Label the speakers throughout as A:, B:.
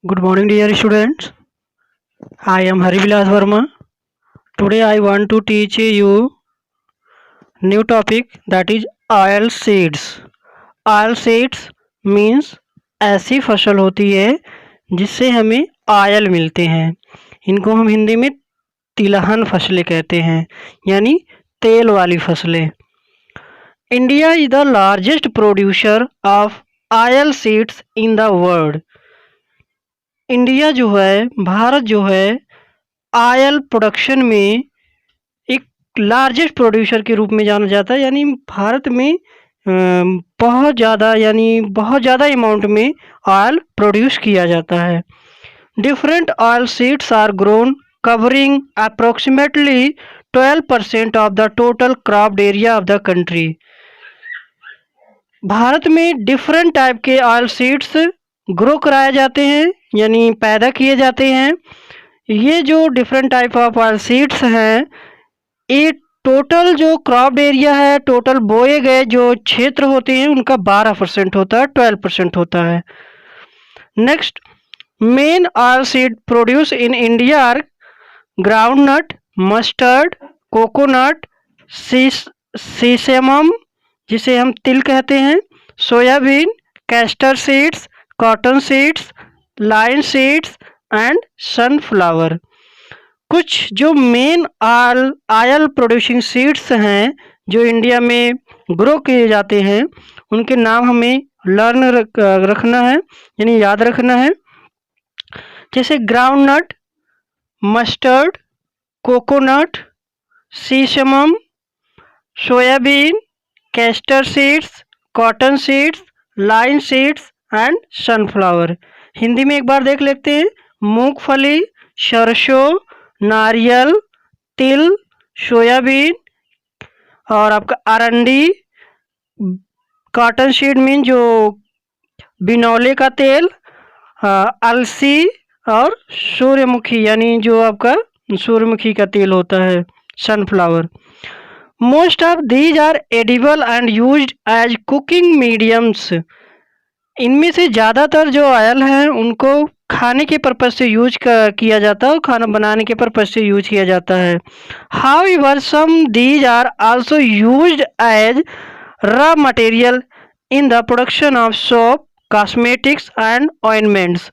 A: Good morning, dear students. I am Harivilas Verma. Today I want to teach you new topic that is oil seeds. Oil seeds means ऐसी फसल होती है जिससे हमें oil मिलते हैं। इनको हम हिंदी में तिलहन फसलें कहते हैं, यानी तेल वाली फसलें। India is the largest producer of oil seeds in the world. India जो है, भारत जो है, ऑयल प्रोडक्शन में एक लार्जेस्ट प्रोड्यूसर के रूप में जाना जाता है। यानी भारत में बहुत ज़्यादा अमाउंट में ऑयल प्रोड्यूस किया जाता है। Different oil seeds are grown covering approximately 12% of the total cropped area of the country. Bharat में डिफरेंट टाइप के ऑयल सीड्स ग्रो कराए जाते हैं, यानी पैदा किए जाते हैं। ये जो different type of oil seeds हैं, ये टोटल जो क्रॉप्ड एरिया है, टोटल बोए गए जो क्षेत्र होते हैं उनका 12% होता है, 12% होता है। Next, main oil seed produce in India are groundnut, mustard, coconut, sesamum जिसे हम तिल कहते हैं, soyabean, castor seeds, cotton seeds, line seeds and sunflower. कुछ जो मेन ऑयल प्रोड्यूसिंग सीड्स हैं जो इंडिया में ग्रो किए जाते हैं, उनके नाम हमें रखना है, यानी याद रखना है। जैसे groundnut, mustard, coconut, sesamum, soybean, castor seeds, cotton seeds, line seeds and sunflower. Hindi में एक बार देख लेते हैं। मूंगफली, सरसों, नारियल, तिल, सोयाबीन और आपका अरंडी, कॉटन सीड मीन जो बिनौले का तेल, अलसी और सूर्यमुखी यानी जो आपका सूर्यमुखी का तेल होता है, sunflower. Most of these are edible and used as cooking mediums. इनमें से ज़्यादातर जो ऑयल हैं उनको खाने के पर्पज़ से किया जाता है और खाना बनाने के पर्पज़ से यूज किया जाता है। However some these are also used as raw material in the production of soap, cosmetics and ointments.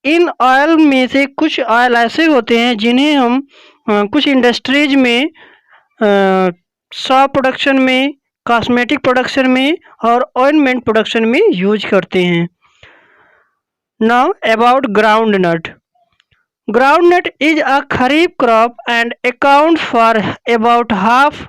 A: इन ऑयल में से कुछ ऑयल ऐसे होते हैं जिन्हें हम कुछ इंडस्ट्रीज में सोप प्रोडक्शन में, कॉस्मेटिक प्रोडक्शन में और ऑइंटमेंट प्रोडक्शन में यूज करते हैं। Now about groundnut. Groundnut is a kharif crop and account for about half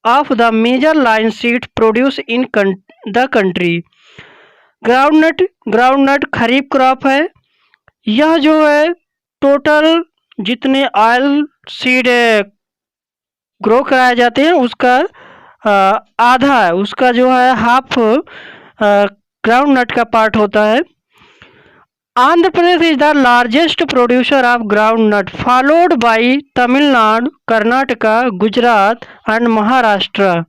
A: of the major line seed produce in the country. Groundnut kharif crop है। यह जो है टोटल जितने ऑयल सीड ग्रो कराए जाते हैं उसका आधा है, उसका जो है हाफ ग्राउंडनट का पार्ट होता है। Andhra Pradesh is the largest producer of groundnut, followed by Tamil Nadu, Karnataka, Gujarat and Maharashtra.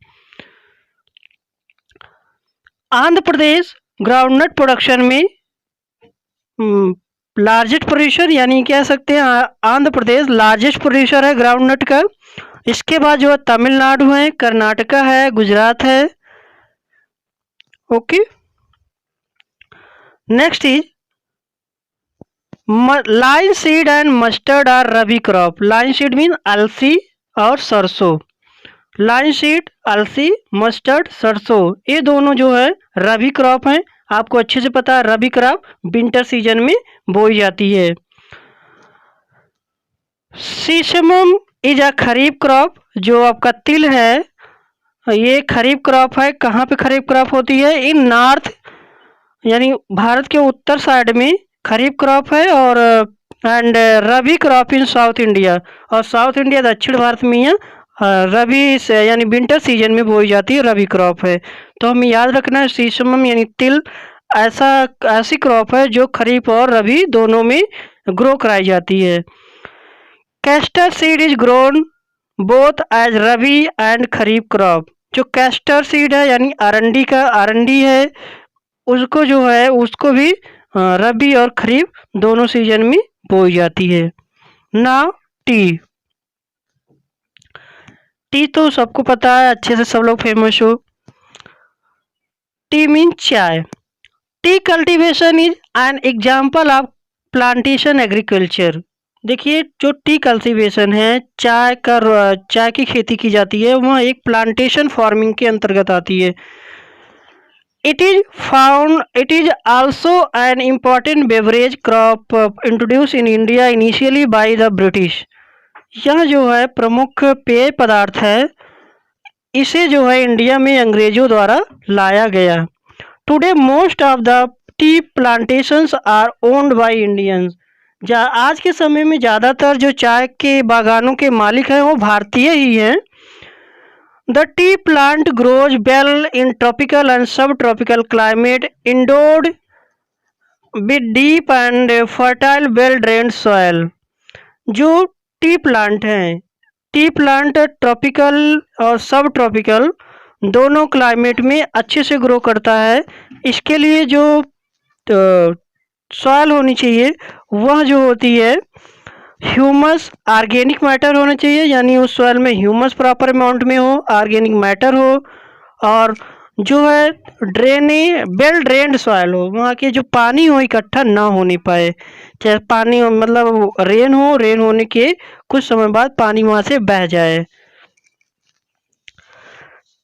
A: Andhra Pradesh groundnut production में लार्जेस्ट प्रोड्यूसर, यानी कह सकते हैं आंध्र प्रदेश लार्जेस्ट प्रोड्यूसर है ग्राउंडनट का। इसके बाद जो है तमिलनाडु है, कर्नाटका है, गुजरात है। Okay, next is line seed and mustard are rabi crop. Line seed mean अलसी और सरसों। लाइन सीड, अलसी, मस्टर्ड, सरसों, ये दोनों जो है रबी क्रॉप हैं। आपको अच्छे से पता है रबी क्रॉप विंटर सीजन में बोई जाती है। सीसमम इज अ खरीफ क्रॉप, जो आपका तिल है ये खरीफ क्रॉप है। कहाँ पे खरीफ क्रॉप होती है? इन नॉर्थ, यानी भारत के उत्तर साइड में खरीफ क्रॉप है, और and rabi crop in south India, और साउथ इंडिया दक्षिण भारत में है रबी से यानी विंटर सीजन में बोई जाती है रबी क्रॉप है। तो हमें याद रखना है सीसमम यानी तिल ऐसी क्रॉप है जो खरीफ और रबी दोनों में ग्रो कराई जाती है। Castor seed is grown both as rabi and kharif crop. जो कैस्टर सीड है यानी अरंडी है, उसको जो है उसको भी रबी और खरीफ दोनों सीजन में बोई जाती है। Now T. टी तो सबको पता है, अच्छे से सब लोग फेमस हो। टी मीन चाय। T cultivation is an example of plantation agriculture. देखिए जो टी कल्टीवेशन है, चाय की खेती की जाती है, वह एक प्लांटेशन फार्मिंग के अंतर्गत आती है। It is also an important beverage crop introduced in India initially by the British. यह जो है प्रमुख पेय पदार्थ है, इसे जो है इंडिया में अंग्रेजों द्वारा लाया गया। Today most of the tea plantations are owned by Indians. आज के समय में ज़्यादातर जो चाय के बागानों के मालिक हैं वो भारतीय ही हैं। The tea plant grows well in tropical and subtropical climate, endowed with deep and fertile, well-drained soil. जो टी प्लांट हैं, टी प्लांट ट्रॉपिकल और सब ट्रॉपिकल दोनों क्लाइमेट में अच्छे से ग्रो करता है। इसके लिए जो सॉइल होनी चाहिए वह जो होती है ह्यूमस, ऑर्गेनिक मैटर होना चाहिए, यानी उस सॉइल में ह्यूमस प्रॉपर अमाउंट में हो, ऑर्गेनिक मैटर हो, और जो है वेल ड्रेन्ड सॉइल हो, वहाँ के जो पानी हो इकट्ठा ना होने पाए। चाहे पानी मतलब रेन होने के कुछ समय बाद पानी वहाँ से बह जाए।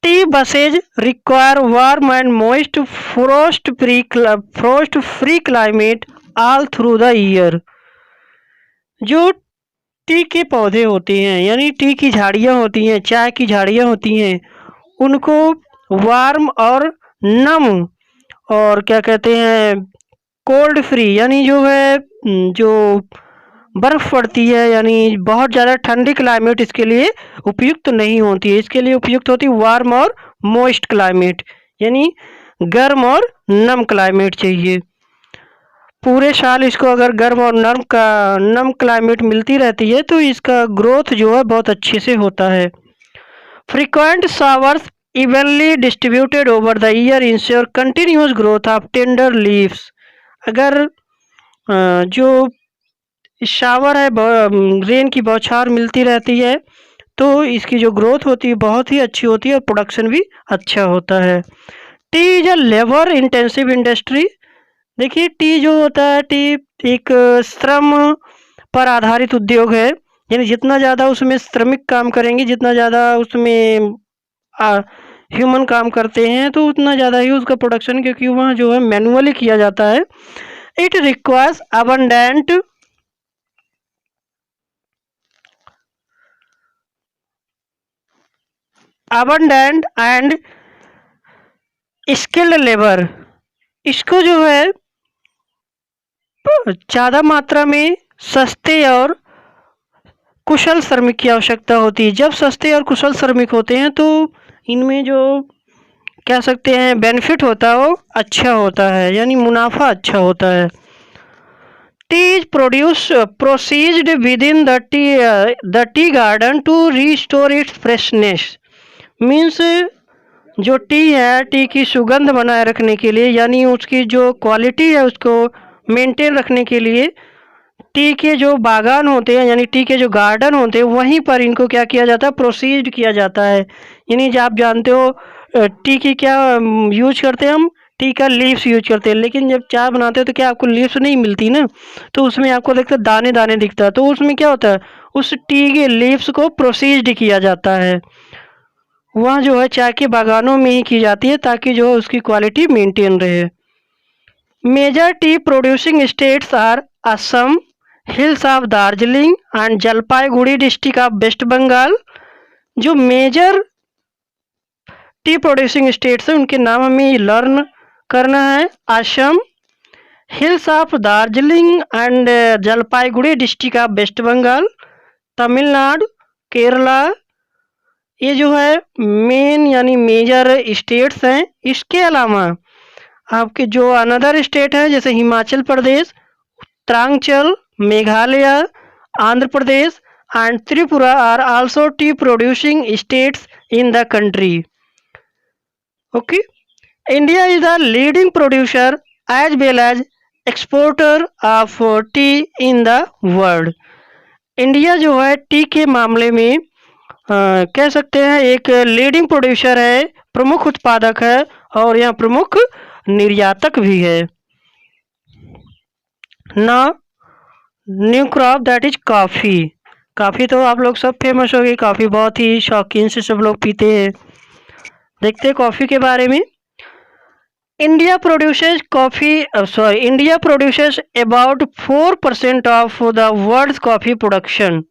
A: T buses require warm and moist frost free climate all through the year. जो टी के पौधे होते हैं, यानी टी की झाड़ियाँ होती हैं, चाय की झाड़ियाँ होती हैं, उनको वार्म और नम और क्या कहते हैं कोल्ड फ्री, यानी जो है जो बर्फ़ पड़ती है, यानी बहुत ज़्यादा ठंडी क्लाइमेट इसके लिए उपयुक्त नहीं होती है। इसके लिए उपयुक्त होती है वार्म और मॉइस्ट क्लाइमेट, यानी गर्म और नम क्लाइमेट चाहिए। पूरे साल इसको अगर गर्म और नम क्लाइमेट मिलती रहती है तो इसका ग्रोथ जो है बहुत अच्छे से होता है। Frequent showers evenly distributed over the year ensure continuous growth of tender leaves. अगर जो शावर है, रेन की बौछार मिलती रहती है तो इसकी जो ग्रोथ होती है बहुत ही अच्छी होती है और प्रोडक्शन भी अच्छा होता है। Tea is a labour intensive industry. देखिए टी जो होता है, टी एक श्रम पर आधारित उद्योग है, यानी जितना ज़्यादा उसमें श्रमिक काम करेंगे, जितना ज़्यादा उसमें ह्यूमन काम करते हैं तो उतना ज़्यादा ही उसका प्रोडक्शन, क्योंकि वह जो है मैनुअली किया जाता है। It requires abundant and skilled labour. इसको जो है ज़्यादा मात्रा में सस्ते और कुशल श्रमिक की आवश्यकता होती है। जब सस्ते और कुशल श्रमिक होते हैं तो इनमें जो कह सकते हैं बेनिफिट होता है वो अच्छा होता है, यानी मुनाफा अच्छा होता है। Tea is processed within the tea garden to restore its freshness. Means जो टी है, टी की सुगंध बनाए रखने के लिए, यानी उसकी जो क्वालिटी है उसको मेंटेन रखने के लिए टी के जो बागान होते हैं, यानी टी के जो गार्डन होते हैं, वहीं पर इनको क्या किया जाता है, प्रोसीड किया जाता है। यानी जब आप जानते हो टी की क्या यूज करते हैं हम, टी का लीव्स यूज करते हैं, लेकिन जब चाय बनाते हो तो क्या आपको लीव्स नहीं मिलती ना, तो उसमें आपको देखते दाने दाने दिखता है, तो उसमें क्या होता है, उस टी के लीव्स को प्रोसीड किया जाता है। वह जो है चाय के बागानों में ही की जाती है ताकि जो है उसकी क्वालिटी मेंटेन रहे। Major tea producing states are Assam, hills of Darjeeling and Jalpaiguri district of West Bengal. जो मेजर टी प्रोड्यूसिंग स्टेट्स हैं उनके नाम हमें लर्न करना है। Assam, hills of Darjeeling and Jalpaiguri district of West Bengal, Tamil Nadu, Kerala, ये जो है मेन यानी मेजर स्टेट्स हैं। इसके अलावा आपके जो अनदर स्टेट हैं जैसे Himachal Pradesh, Uttaranchal, Meghalaya, Andhra Pradesh and Tripura are also tea producing states in the country. Okay, India is the leading producer as well as exporter of tea in the world. India जो है टी के मामले में कह सकते हैं एक लीडिंग प्रोड्यूसर है, प्रमुख उत्पादक है और यह प्रमुख निर्यातक भी है। ना new crop that is coffee. Coffee तो आप लोग सब फेमस हो गई, कॉफ़ी बहुत ही शौकीन से सब लोग पीते हैं। देखते हैं कॉफ़ी के बारे में। India produces India produces about 4% of the world coffee production.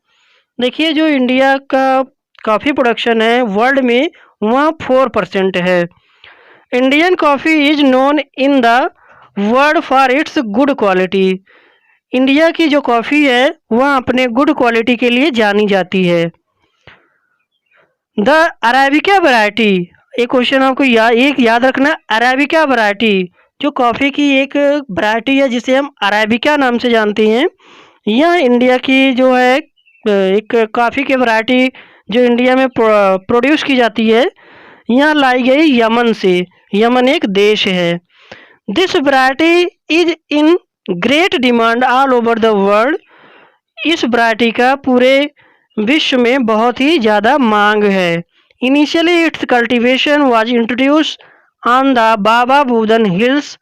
A: देखिए जो इंडिया का कॉफ़ी प्रोडक्शन है वर्ल्ड में वह 4% है। Indian coffee is known in the world for its good quality. India की जो कॉफ़ी है वह अपने गुड क्वालिटी के लिए जानी जाती है। द अरेबिका वैरायटी, एक क्वेश्चन आपको एक याद रखना, अरेबिका वैरायटी जो कॉफ़ी की एक वैरायटी है जिसे हम अरेबिका नाम से जानते हैं। यह इंडिया की जो है एक कॉफ़ी की वैरायटी जो इंडिया में प्रोड्यूस की जाती है, यह लाई गई यमन से। यमन एक देश है। This variety is in great demand all over the world. इस वैरायटी का पूरे विश्व में बहुत ही ज़्यादा मांग है। Initially it's cultivation was introduce on the Baba Budan hills.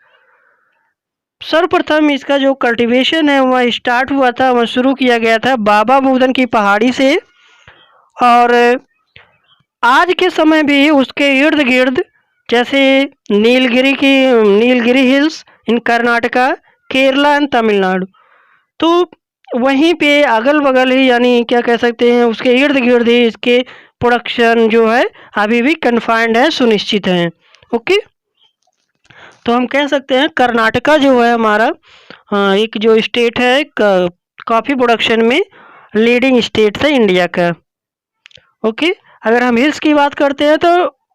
A: सर्वप्रथम इसका जो कल्टीवेशन है वह स्टार्ट हुआ था, वह शुरू किया गया था बाबा बुदन की पहाड़ी से, और आज के समय भी उसके इर्द गिर्द जैसे Nilgiri hills in Karnataka, Kerala and Tamil Nadu, तो वहीं पे अगल बगल ही यानी क्या कह सकते हैं उसके इर्द गिर्द ही इसके प्रोडक्शन जो है अभी भी कन्फाइंड है, सुनिश्चित है। ओके, तो हम कह सकते हैं कर्नाटका जो है हमारा एक जो स्टेट है कॉफ़ी प्रोडक्शन में लीडिंग स्टेट है इंडिया का। ओके, अगर हम हिल्स की बात करते हैं तो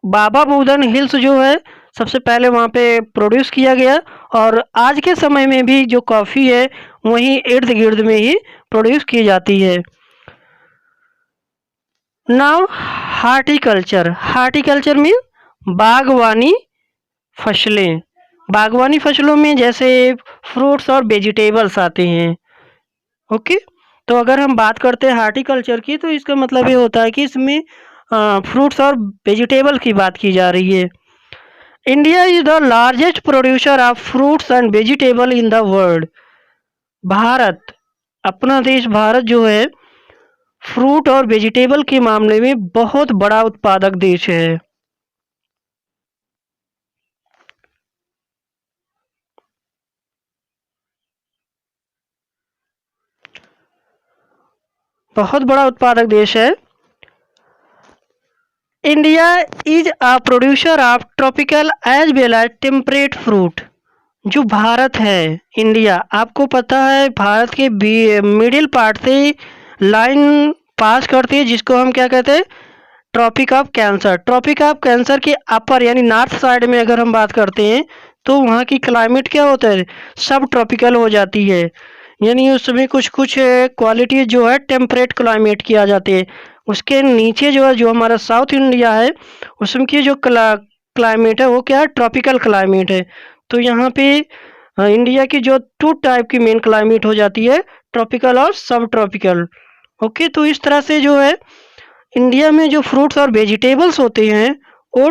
A: बाबा बुदन हिल्स जो है सबसे पहले वहाँ पे प्रोड्यूस किया गया, और आज के समय में भी जो कॉफ़ी है वहीं इर्द गिर्द में ही प्रोड्यूस की जाती है। नाउ हार्टिकल्चर मीन बागवानी फसलें। बागवानी फसलों में जैसे फ्रूट्स और वेजिटेबल्स आते हैं। ओके, तो अगर हम बात करते हैं हार्टिकल्चर की तो इसका मतलब ये होता है कि इसमें फ्रूट्स और वेजिटेबल की बात की जा रही है। India is the largest producer of fruits and vegetable in the world. Bharat, अपना देश भारत जो है फ्रूट और वेजिटेबल के मामले में बहुत बड़ा उत्पादक देश है। बहुत बड़ा उत्पादक देश है। India is a producer of tropical as well as temperate fruit. जो भारत है इंडिया, आपको पता है भारत के मिडिल पार्ट से लाइन पास करती है जिसको हम क्या कहते हैं, tropic of cancer. Tropic of cancer के अपर यानी नॉर्थ साइड में अगर हम बात करते हैं तो वहाँ की क्लाइमेट क्या होता है, सब ट्रॉपिकल हो जाती है, यानी उसमें कुछ कुछ क्वालिटी जो है टेम्परेट क्लाइमेट की आ जाती है। उसके नीचे जो है जो हमारा साउथ इंडिया है उसमें की जो क्लाइमेट है वो क्या है, ट्रॉपिकल क्लाइमेट है। तो यहाँ पे इंडिया की जो 2 टाइप की मेन क्लाइमेट हो जाती है, ट्रॉपिकल और सब ट्रॉपिकल। ओके, तो इस तरह से जो है इंडिया में जो फ्रूट्स और वेजिटेबल्स होते हैं वो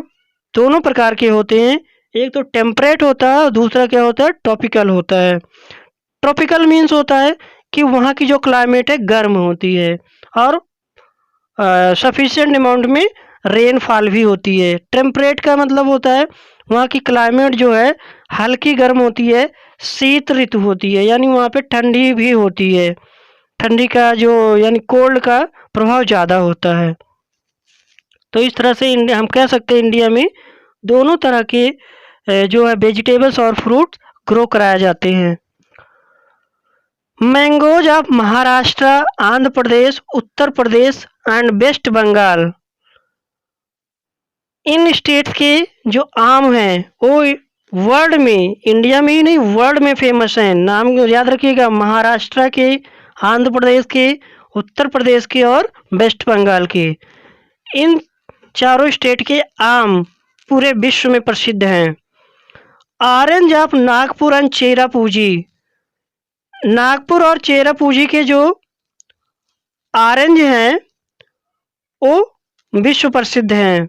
A: दोनों प्रकार के होते हैं। एक तो टेम्परेट होता है और दूसरा क्या होता है, ट्रॉपिकल होता है। ट्रॉपिकल मीन्स होता है कि वहाँ की जो क्लाइमेट है गर्म होती है और सफिशिएंट अमाउंट में रेनफॉल भी होती है। टेम्परेट का मतलब होता है वहाँ की क्लाइमेट जो है हल्की गर्म होती है, शीत ऋतु होती है, यानी वहाँ पे ठंडी भी होती है। ठंडी का जो यानी कोल्ड का प्रभाव ज़्यादा होता है। तो इस तरह से इंडिया हम कह सकते हैं इंडिया में दोनों तरह के जो है वेजिटेबल्स और फ्रूट्स ग्रो कराए जाते हैं। Mangoes of Maharashtra, Andhra Pradesh, Uttar Pradesh and West Bengal, इन स्टेट्स के जो आम हैं वो वर्ल्ड में, इंडिया में ही नहीं वर्ल्ड में फेमस हैं। नाम याद रखिएगा, महाराष्ट्र के, आंध्र प्रदेश के, उत्तर प्रदेश के और वेस्ट बंगाल के। इन चारों स्टेट के आम पूरे विश्व में प्रसिद्ध हैं। Orange of Nagpur and Cherrapunji, Nagpur और चेरापूंजी के जो ऑरेंज हैं वो विश्व प्रसिद्ध हैं।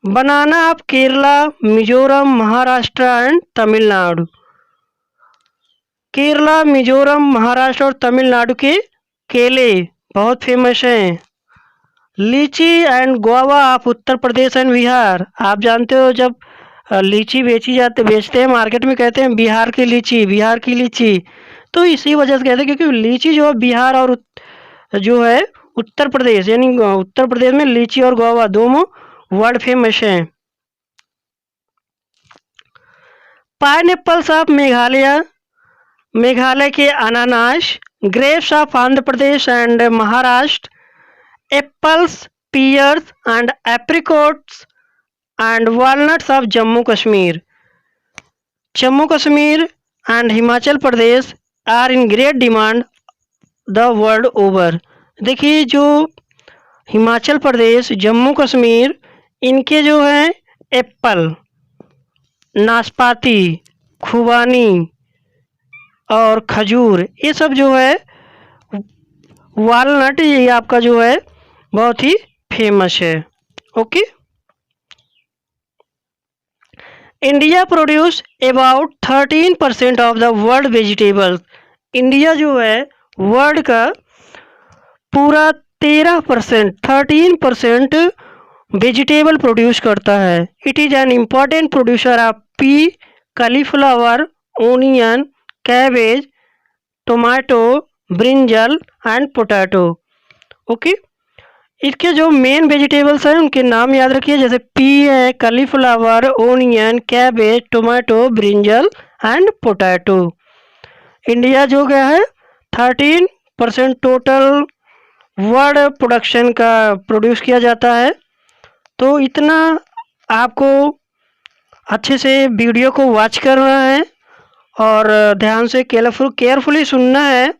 A: बनाना ऑफ केरला, मिजोरम, महाराष्ट्र एंड तमिलनाडु। केरला, मिजोरम, महाराष्ट्र और तमिलनाडु के केले बहुत फेमस हैं। लीची and guava of Uttar Pradesh and Bihar. आप जानते हो जब लीची बेचते हैं मार्केट में, कहते हैं बिहार की लीची, बिहार की लीची। तो इसी वजह से कहते हैं क्योंकि लीची जो है बिहार और जो है उत्तर प्रदेश, यानी उत्तर प्रदेश में लीची और गुआवा दोनों वर्ल्ड फेमस हैं। पाइनएप्पल्स ऑफ मेघालय, मेघालय के अनानास। Grapes of Andhra Pradesh and Maharashtra. Apples, pears and apricots and walnuts of Jammu Kashmir. Jammu Kashmir and Himachal Pradesh are in great demand the world over. देखिए जो हिमाचल प्रदेश, जम्मू कश्मीर, इनके जो है एप्पल, नाशपाती, खुबानी और खजूर, ये सब जो है वालनट, ये आपका जो है बहुत ही फेमस है। Okay. India produce about 13% of the world vegetables. India जो है वर्ल्ड का पूरा 13% वेजिटेबल प्रोड्यूस करता है। It is an important producer of P, cauliflower, onion, cabbage, tomato, brinjal and potato. Okay. इसके जो मेन वेजिटेबल्स हैं उनके नाम याद रखिए, जैसे पी है, cauliflower, onion, cabbage, tomato, brinjal and potato. India जो गया है 13% टोटल वर्ल्ड प्रोडक्शन का प्रोड्यूस किया जाता है। तो इतना आपको अच्छे से वीडियो को वॉच करना है और ध्यान से केयरफुली सुनना है।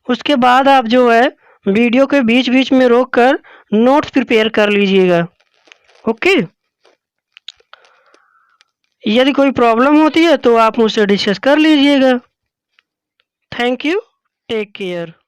A: उसके बाद आप जो है वीडियो के बीच बीच में रोक कर नोट्स प्रिपेयर कर लीजिएगा। ओके। यदि कोई प्रॉब्लम होती है तो आप मुझसे डिस्कस कर लीजिएगा। Thank you, take care.